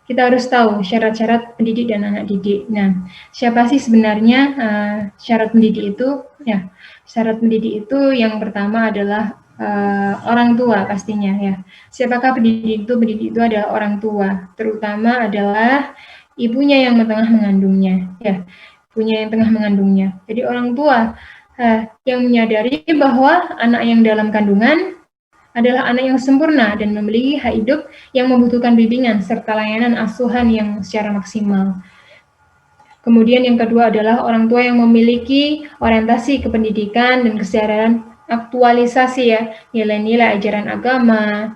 kita harus tahu syarat-syarat pendidik dan anak didik. Nah, siapa sih sebenarnya syarat pendidik itu? Ya, syarat pendidik itu yang pertama adalah orang tua pastinya ya. Siapakah pendidik itu? Pendidik itu adalah orang tua, terutama adalah ibunya yang tengah mengandungnya. Ya, ibunya yang tengah mengandungnya. Jadi orang tua yang menyadari bahwa anak yang dalam kandungan adalah anak yang sempurna dan memiliki hak hidup yang membutuhkan bimbingan serta layanan asuhan yang secara maksimal. Kemudian yang kedua adalah orang tua yang memiliki orientasi kependidikan dan kesadaran aktualisasi ya, nilai-nilai ajaran agama,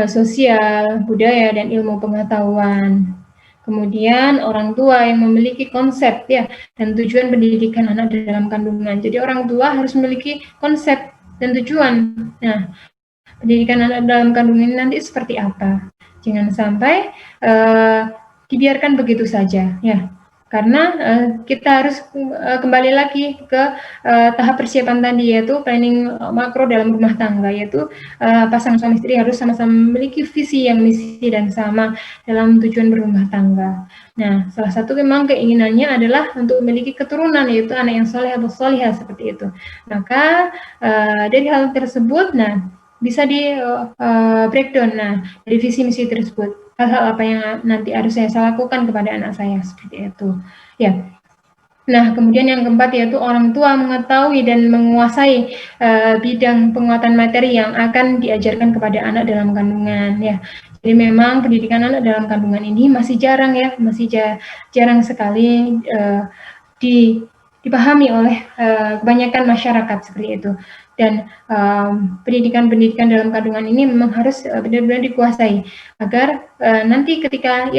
sosial, budaya, dan ilmu pengetahuan. Kemudian orang tua yang memiliki konsep ya dan tujuan pendidikan anak dalam kandungan. Jadi orang tua harus memiliki konsep dan tujuan. Nah, pendidikan anak dalam kandungan nanti seperti apa. Jangan sampai dibiarkan begitu saja, ya. Karena kita harus kembali lagi ke tahap persiapan tadi, yaitu planning makro dalam rumah tangga, yaitu pasangan suami istri harus sama-sama memiliki visi yang misi dan sama dalam tujuan berumah tangga. Nah, salah satu memang keinginannya adalah untuk memiliki keturunan, yaitu anak yang soleh atau solihah seperti itu. Maka dari hal tersebut, nah bisa di breakdown. Nah, dari visi misi tersebut, hal-hal apa yang nanti harus saya lakukan kepada anak saya seperti itu. Ya. Nah, kemudian yang keempat yaitu orang tua mengetahui dan menguasai bidang penguatan materi yang akan diajarkan kepada anak dalam kandungan. Ya, jadi memang pendidikan anak dalam kandungan ini masih jarang ya, masih jarang sekali dipahami oleh kebanyakan masyarakat seperti itu. Dan pendidikan-pendidikan dalam kandungan ini memang harus benar-benar dikuasai agar nanti ketika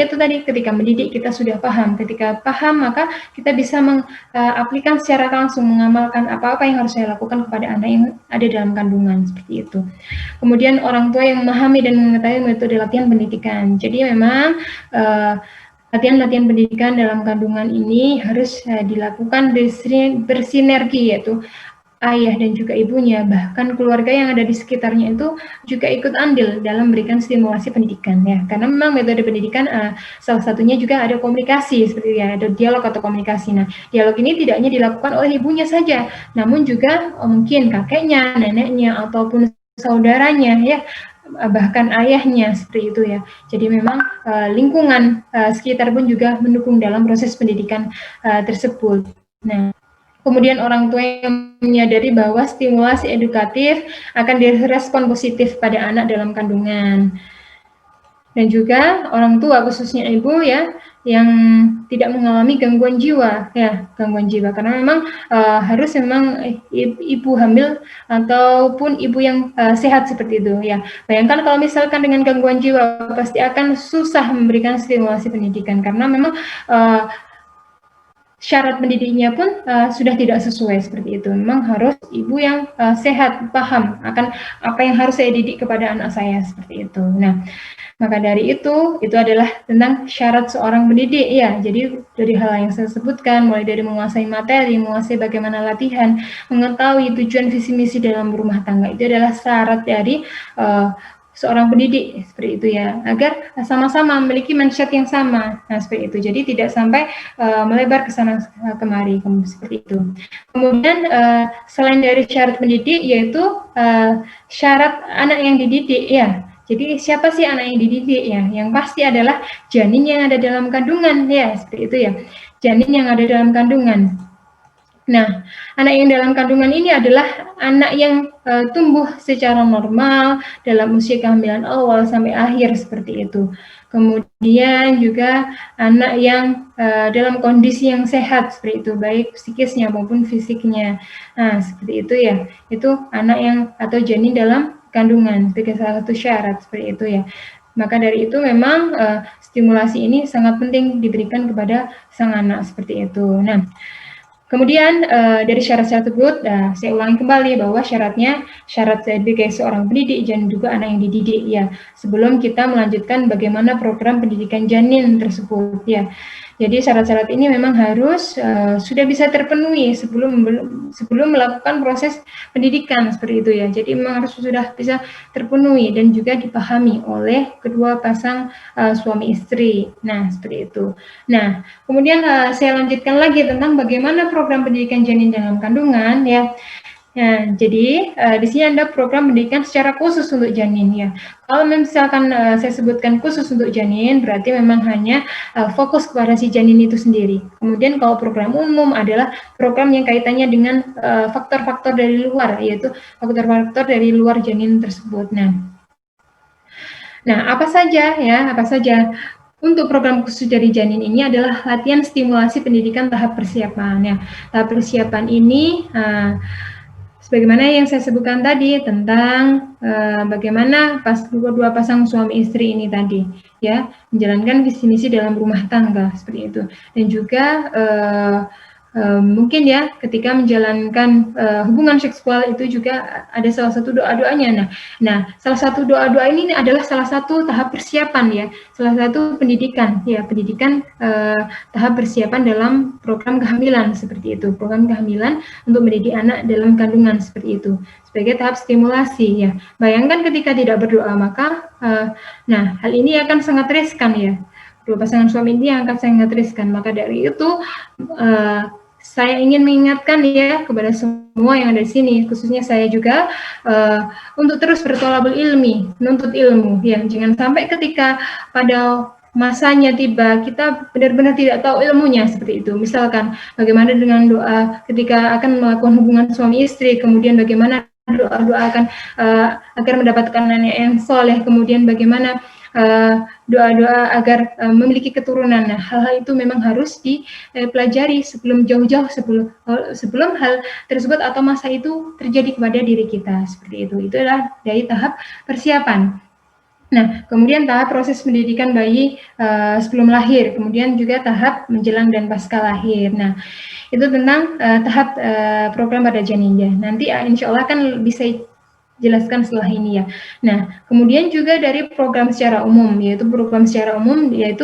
mendidik kita sudah paham. Ketika paham maka kita bisa mengaplikasikan secara langsung, mengamalkan apa-apa yang harus saya lakukan kepada anak yang ada dalam kandungan seperti itu. Kemudian orang tua yang memahami dan mengetahui metode latihan pendidikan. Jadi memang latihan-latihan pendidikan dalam kandungan ini harus dilakukan bersinergi, yaitu ayah dan juga ibunya, bahkan keluarga yang ada di sekitarnya itu juga ikut andil dalam memberikan stimulasi pendidikan ya. Karena memang metode pendidikan salah satunya juga ada komunikasi seperti ya, ada dialog atau komunikasi. Nah, dialog ini tidak hanya dilakukan oleh ibunya saja, namun juga mungkin kakeknya, neneknya ataupun saudaranya ya, bahkan ayahnya seperti itu ya. Jadi memang lingkungan sekitar pun juga mendukung dalam proses pendidikan tersebut. Nah, kemudian orang tua yang menyadari bahwa stimulasi edukatif akan direspon positif pada anak dalam kandungan. Dan juga orang tua khususnya ibu ya yang tidak mengalami gangguan jiwa ya, gangguan jiwa karena memang harus memang ibu hamil ataupun ibu yang sehat seperti itu ya. Bayangkan kalau misalkan dengan gangguan jiwa pasti akan susah memberikan stimulasi pendidikan karena memang syarat pendidiknya pun sudah tidak sesuai seperti itu. Memang harus ibu yang sehat, paham akan apa yang harus saya didik kepada anak saya seperti itu. Nah, maka dari itu adalah tentang syarat seorang pendidik ya. Jadi dari hal yang saya sebutkan, mulai dari menguasai materi, menguasai bagaimana latihan, mengetahui tujuan visi misi dalam rumah tangga, itu adalah syarat dari seorang pendidik seperti itu ya, agar sama-sama memiliki mindset yang sama. Nah, seperti itu. Jadi tidak sampai melebar ke sana kemari seperti itu. Kemudian selain dari syarat pendidik yaitu syarat anak yang dididik ya. Jadi siapa sih anak yang dididik ya? Yang pasti adalah janin yang ada dalam kandungan ya, seperti itu ya. Janin yang ada dalam kandungan. Nah, anak yang dalam kandungan ini adalah anak yang tumbuh secara normal dalam usia kehamilan awal sampai akhir seperti itu. Kemudian juga anak yang dalam kondisi yang sehat seperti itu, baik psikisnya maupun fisiknya. Nah, seperti itu ya. Itu anak yang atau janin dalam kandungan sebagai salah satu syarat seperti itu ya. Maka dari itu memang stimulasi ini sangat penting diberikan kepada sang anak seperti itu. Nah, Kemudian dari syarat-syarat tersebut, saya ulangi kembali bahwa syarat sebagai seorang pendidik dan juga anak yang dididik ya. Sebelum kita melanjutkan bagaimana program pendidikan janin tersebut ya. Jadi syarat-syarat ini memang harus sudah bisa terpenuhi sebelum melakukan proses pendidikan seperti itu ya. Jadi memang harus sudah bisa terpenuhi dan juga dipahami oleh kedua pasang suami istri. Nah seperti itu. Nah kemudian saya lanjutkan lagi tentang bagaimana program pendidikan janin dalam kandungan ya. Nah, jadi di sini ada program pendidikan secara khusus untuk janin ya. Kalau misalkan saya sebutkan khusus untuk janin, berarti memang hanya fokus kepada si janin itu sendiri. Kemudian kalau program umum adalah program yang kaitannya dengan faktor-faktor dari luar, yaitu faktor-faktor dari luar janin tersebut. Nah, apa saja untuk program khusus dari janin ini adalah latihan stimulasi pendidikan tahap persiapan ya. Tahap persiapan ini sebagaimana yang saya sebutkan tadi tentang bagaimana dua pasang suami istri ini tadi ya menjalankan visi misi dalam rumah tangga seperti itu, dan juga mungkin ya ketika menjalankan hubungan seksual itu juga ada salah satu doa-doanya. Nah, salah satu doa-doa ini adalah salah satu tahap persiapan ya, salah satu pendidikan tahap persiapan dalam program kehamilan seperti itu, program kehamilan untuk mendidik anak dalam kandungan seperti itu sebagai tahap stimulasi ya. Bayangkan ketika tidak berdoa maka hal ini akan sangat riskan ya. Dua pasangan suami ini akan sangat riskan. Maka dari itu saya ingin mengingatkan ya kepada semua yang ada di sini, khususnya saya juga untuk terus bertolabul ilmi, menuntut ilmu ya. Jangan sampai ketika pada masanya tiba kita benar-benar tidak tahu ilmunya seperti itu. Misalkan bagaimana dengan doa ketika akan melakukan hubungan suami istri, kemudian bagaimana doa-doa akan agar mendapatkan anak yang soleh, kemudian bagaimana doa-doa agar memiliki keturunan. Nah, hal-hal itu memang harus dipelajari sebelum jauh-jauh sebelum hal tersebut atau masa itu terjadi kepada diri kita seperti itu. Itu adalah dari tahap persiapan. Nah, kemudian tahap proses pendidikan bayi sebelum lahir, kemudian juga tahap menjelang dan pasca lahir. Nah, itu tentang tahap program pada janinnya. Nanti insya Allah kan bisa jelaskan setelah ini ya. Nah, kemudian juga dari program secara umum, yaitu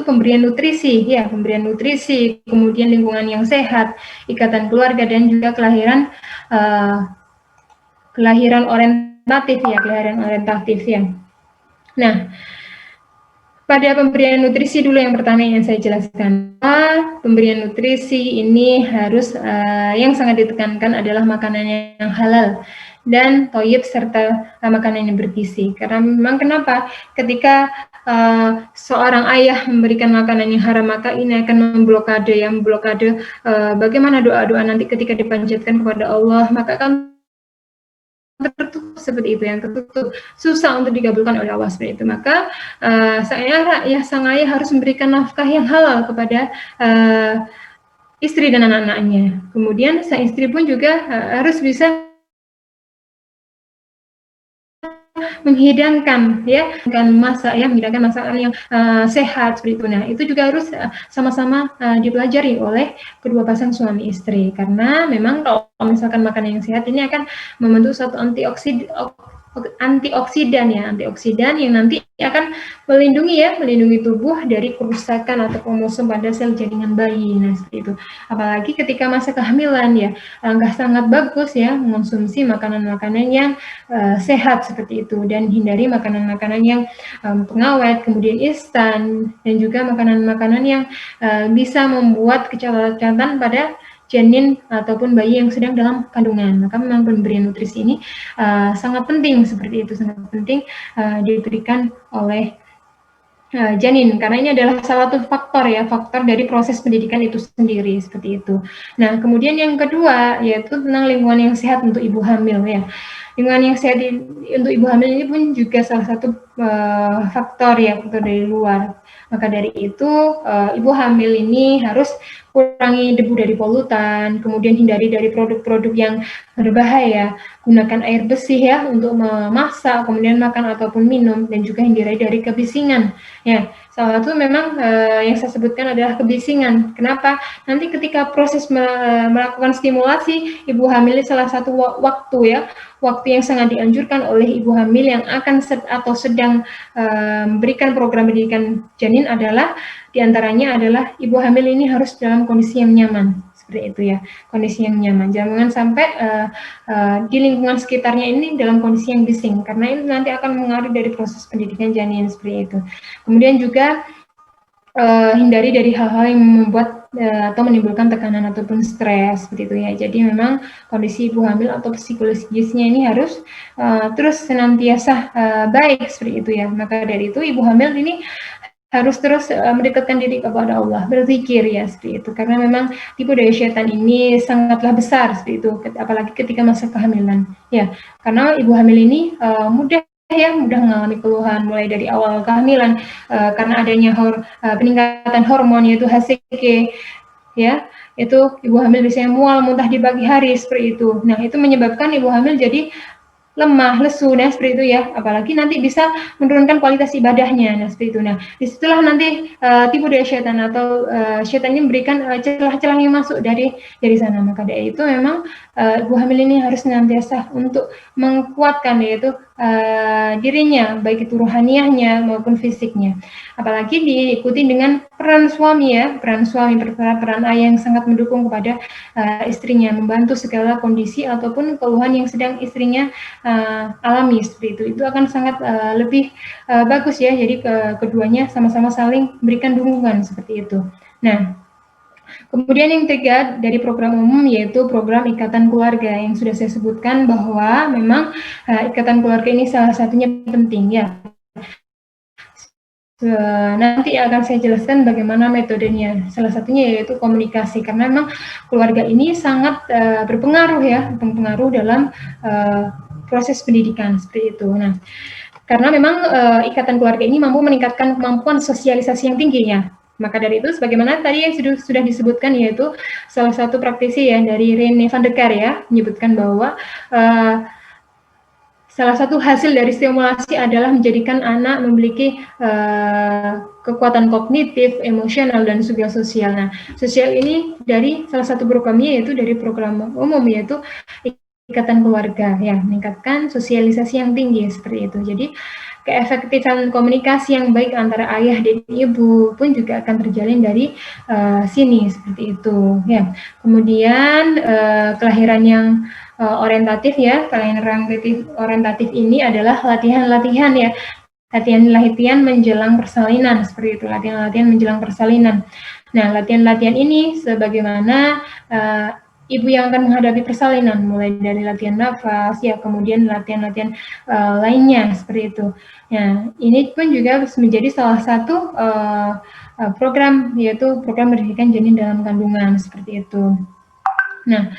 pemberian nutrisi ya, pemberian nutrisi, kemudian lingkungan yang sehat, ikatan keluarga, dan juga kelahiran orientatif ya. Nah, pada pemberian nutrisi dulu yang pertama yang saya jelaskan. Pemberian nutrisi ini harus yang sangat ditekankan adalah makanan yang halal dan toyib serta makanan yang bergizi. Karena memang kenapa? Ketika seorang ayah memberikan makanan yang haram, maka ini akan memblokade bagaimana doa-doa nanti ketika dipanjatkan kepada Allah, maka akan tertutup seperti itu, yang tertutup susah untuk dikabulkan oleh Allah seperti itu. Maka sang ayah harus memberikan nafkah yang halal kepada istri dan anak-anaknya. Kemudian sang istri pun juga harus bisa menghidangkan menghidangkan masakan yang sehat seperti itu. Nah, itu juga harus sama-sama dipelajari oleh kedua pasang suami istri, karena memang kalau misalkan makanan yang sehat ini akan membentuk suatu antioksidan yang nanti akan melindungi tubuh dari kerusakan atau kromosom pada sel jaringan bayi. Nah, seperti itu. Apalagi ketika masa kehamilan ya, langkah sangat bagus ya mengonsumsi makanan-makanan yang sehat seperti itu, dan hindari makanan-makanan yang pengawet, kemudian instan, dan juga makanan-makanan yang bisa membuat kecacatan pada janin ataupun bayi yang sedang dalam kandungan. Maka memang pemberian nutrisi ini sangat penting seperti itu, sangat penting diberikan oleh janin, karena ini adalah salah satu faktor dari proses pendidikan itu sendiri seperti itu. Nah, kemudian yang kedua yaitu tentang lingkungan yang sehat untuk ibu hamil ya. Lingkungan yang sehat untuk ibu hamil ini pun juga salah satu faktor dari luar. Maka dari itu ibu hamil ini harus kurangi debu dari polutan, kemudian hindari dari produk-produk yang berbahaya, gunakan air bersih ya untuk memasak, kemudian makan ataupun minum, dan juga hindari dari kebisingan ya, Salah satu memang yang saya sebutkan adalah kebisingan. Kenapa? Nanti ketika proses melakukan stimulasi, ibu hamil salah satu waktu ya, waktu yang sangat dianjurkan oleh ibu hamil yang akan atau sedang memberikan program pendidikan janin adalah diantaranya adalah ibu hamil ini harus dalam kondisi yang nyaman, seperti itu ya, kondisi yang nyaman. Jangan sampai di lingkungan sekitarnya ini dalam kondisi yang bising, karena ini nanti akan mengaruhi dari proses pendidikan janin, seperti itu. Kemudian juga hindari dari hal-hal yang membuat atau menimbulkan tekanan ataupun stres, seperti itu ya. Jadi memang kondisi ibu hamil atau psikologisnya ini harus terus senantiasa baik, seperti itu ya. Maka dari itu ibu hamil ini harus terus mendekatkan diri kepada Allah, berzikir ya, seperti itu. Karena memang tipu daya syaitan ini sangatlah besar, seperti itu, apalagi ketika masa kehamilan ya. Karena ibu hamil ini mudah mengalami keluhan mulai dari awal kehamilan karena adanya peningkatan hormon yaitu HCG ya, itu ibu hamil biasanya mual, muntah di pagi hari, seperti itu. Nah, itu menyebabkan ibu hamil jadi lemah, lesu, nah seperti itu ya. Apalagi nanti bisa menurunkan kualitas ibadahnya, nah seperti itu. Nah, disitulah nanti tipu daya syaitan atau syaitan ini memberikan celah-celah yang masuk dari sana. Maka dari itu memang ibu hamil ini harus senantiasa untuk menguatkan yaitu dirinya, baik itu rohaniahnya maupun fisiknya. Apalagi diikuti dengan peran suami ya, peran ayah yang sangat mendukung kepada istrinya, membantu segala kondisi ataupun keluhan yang sedang istrinya alami, seperti itu akan sangat lebih bagus ya. Jadi keduanya sama-sama saling memberikan dukungan, seperti itu. Nah, kemudian yang ketiga dari program umum yaitu program ikatan keluarga yang sudah saya sebutkan bahwa memang ikatan keluarga ini salah satunya penting ya. Nanti akan saya jelaskan bagaimana metodenya. Salah satunya yaitu komunikasi, karena memang keluarga ini sangat berpengaruh dalam proses pendidikan, seperti itu. Nah, karena memang ikatan keluarga ini mampu meningkatkan kemampuan sosialisasi yang tinggi ya. Maka dari itu, sebagaimana tadi yang sudah disebutkan yaitu salah satu praktisi ya dari Rene van der Kar ya, menyebutkan bahwa salah satu hasil dari stimulasi adalah menjadikan anak memiliki kekuatan kognitif, emosional, dan juga sosial. Nah, sosial ini dari salah satu programnya yaitu dari program umum yaitu ikatan keluarga ya, meningkatkan sosialisasi yang tinggi, seperti itu. Jadi keefektifan komunikasi yang baik antara ayah dan ibu pun juga akan terjalin dari sini, seperti itu ya. Kemudian kelahiran yang orientatif ya, kelahiran orientatif ini adalah latihan-latihan ya, latihan menjelang persalinan, seperti itu, latihan-latihan menjelang persalinan. Nah, latihan-latihan ini sebagaimana ibu yang akan menghadapi persalinan, mulai dari latihan nafas ya, kemudian latihan-latihan lainnya, seperti itu. Nah, ini pun juga menjadi salah satu program, yaitu program pendidikan janin dalam kandungan, seperti itu. Nah,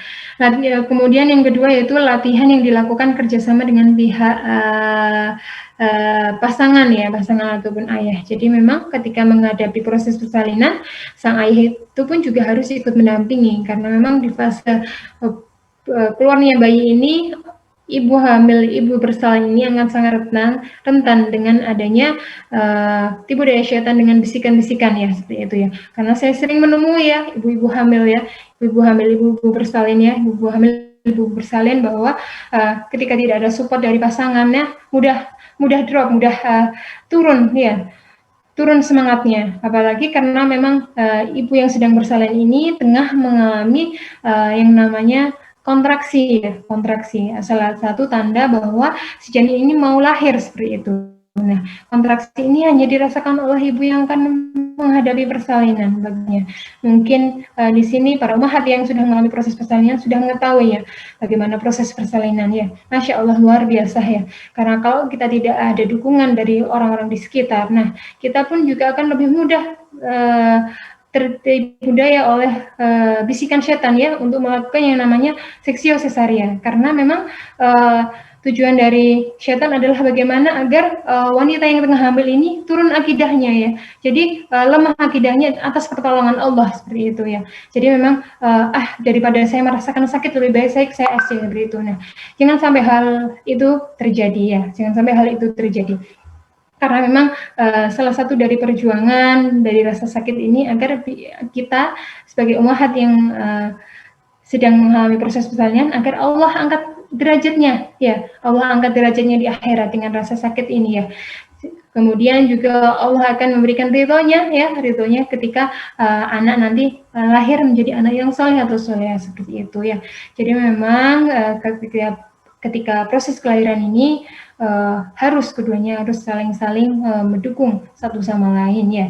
kemudian yang kedua yaitu latihan yang dilakukan kerjasama dengan pihak pasangan ataupun ayah. Jadi memang ketika menghadapi proses persalinan, sang ayah itu pun juga harus ikut mendampingi, karena memang di fase keluarnya bayi ini, ibu hamil, ibu bersalin ini akan sangat rentan dengan adanya tipu daya syaitan dengan bisikan-bisikan ya, seperti itu ya. Karena saya sering menemui ya ibu-ibu hamil ya, ibu-ibu bersalin ya, ibu bersalin bahwa ketika tidak ada support dari pasangannya, mudah drop, mudah turun ya, turun semangatnya. Apalagi karena memang ibu yang sedang bersalin ini tengah mengalami yang namanya kontraksi. Salah satu tanda bahwa si janin ini mau lahir, seperti itu. Nah, kontraksi ini hanya dirasakan oleh ibu yang akan menghadapi persalinan baginya. Mungkin di sini para ummahat yang sudah mengalami proses persalinan sudah mengetahui ya bagaimana proses persalinan ya. Masya Allah, luar biasa ya. Karena kalau kita tidak ada dukungan dari orang-orang di sekitar, nah kita pun juga akan lebih mudah tertipu daya oleh bisikan setan ya untuk melakukan yang namanya seksio cesaria, karena memang tujuan dari setan adalah bagaimana agar wanita yang tengah hamil ini turun akidahnya ya, jadi lemah akidahnya atas pertolongan Allah, seperti itu ya. Jadi memang daripada saya merasakan sakit, lebih baik saya SC, seperti itu. Nah, jangan sampai hal itu terjadi ya, jangan sampai hal itu terjadi. Karena memang salah satu dari perjuangan dari rasa sakit ini agar kita sebagai ummahat yang sedang mengalami proses persalinan, agar Allah angkat derajatnya, ya Allah angkat derajatnya di akhirat dengan rasa sakit ini ya. Kemudian juga Allah akan memberikan ridhonya ya, ridhonya ketika anak nanti lahir menjadi anak yang soleh atau soleh seperti itu ya. Jadi memang ketika proses kelahiran ini harus keduanya harus saling-saling mendukung satu sama lain ya.